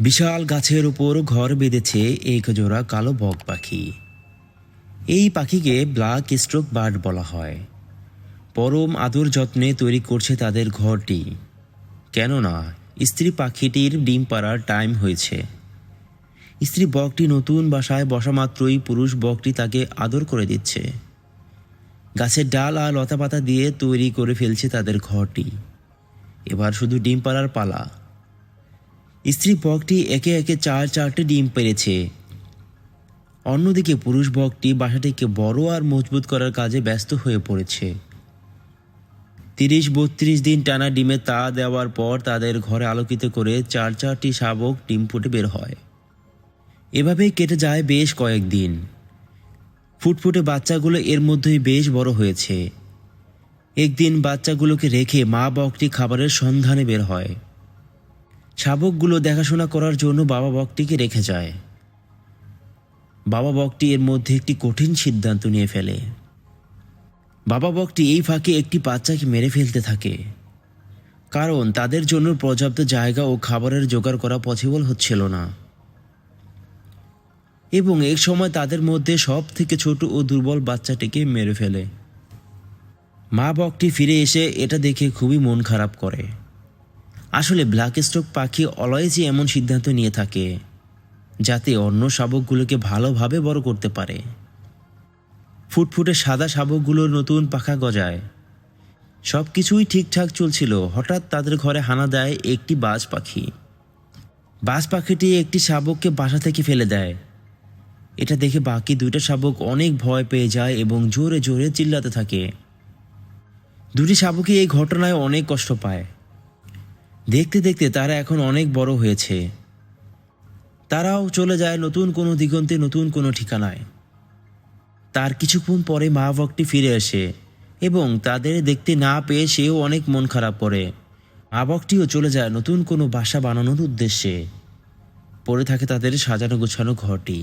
বিশাল গাছের উপর ঘর বেঁধেছে এক জোড়া কালো বক পাখি। এই পাখিকে ব্ল্যাক স্ট্রোক বার্ড বলা হয়। পরম আদর যত্নে তৈরি করছে তাদের ঘরটি, কেননা স্ত্রী পাখিটির ডিম পাড়ার টাইম হয়েছে। স্ত্রী বকটি নতুন বাসায় বসা মাত্রই পুরুষ বকটি তাকে আদর করে দিচ্ছে। গাছের ডাল আর লতাপাতা দিয়ে তৈরি করে ফেলছে তাদের ঘরটি। এবার শুধু ডিম পাড়ার পালা। স্ত্রী বকটি একে একে 4টি ডিম পেড়েছে। অন্যদিকে পুরুষ বকটি বাসাটিকে বড় আর মজবুত করার কাজে ব্যস্ত হয়ে পড়েছে। 30-32 দিন টানা ডিমে তা দেওয়ার পর তাদের ঘরে আলোকিত করে 4টি শাবক ডিম ফুটে বের হয়। এভাবেই কেটে যায় বেশ কয়েকদিন। ফুটফুটে বাচ্চাগুলো এর মধ্যেই বেশ বড় হয়েছে। একদিন বাচ্চাগুলোকে রেখে মা বকটি খাবারের সন্ধানে বের হয়। শাবকগুলো দেখাশোনা করার জন্য বাবা বকটিকে রেখে যায়। বাবা বকটি এর মধ্যে একটি কঠিন সিদ্ধান্ত নিয়ে ফেলে। বাবা বকটি এই ফাঁকে একটি বাচ্চাকে মেরে ফেলতে থাকে, কারণ তাদের জন্য পর্যাপ্ত জায়গা ও খাবারের জোগাড় করা পসিবল হচ্ছিল না। এবং এক সময় তাদের মধ্যে সব থেকে ছোট ও দুর্বল বাচ্চাটিকে মেরে ফেলে। মা বকটি ফিরে এসে এটা দেখে খুবই মন খারাপ করে। আসলে ব্ল্যাক স্ট্রোক পাখি অলওয়েজই এমন সিদ্ধান্ত নিয়ে থাকে যাতে অন্য শাবকগুলোকে ভালোভাবে বড় করতে পারে। ফুটফুটে সাদা শাবকগুলোর নতুন পাখা গজায়। সব কিছুই ঠিকঠাক চলছিল। হঠাৎ তাদের ঘরে হানা দেয় একটি বাজ পাখি। বাজ পাখিটি একটি শাবককে বাসা থেকে ফেলে দেয়। এটা দেখে বাকি 2টা শাবক অনেক ভয় পেয়ে যায় এবং জোরে জোরে চিল্লাতে থাকে। 2টি শাবকই এই ঘটনায় অনেক কষ্ট পায়। দেখতে দেখতে তারা এখন অনেক বড় হয়েছে। তারাও চলে যায় নতুন কোনো দিগন্তে, নতুন কোনো ঠিকানায়। তার কিছুক্ষণ পরে মা বকটি ফিরে আসে এবং তাদের দেখতে না পেয়ে সেও অনেক মন খারাপ করে। মা বকটিও চলে যায় নতুন কোনো বাসা বানানোর উদ্দেশ্যে। পড়ে থাকে তাদের সাজানো গোছানো ঘরটি।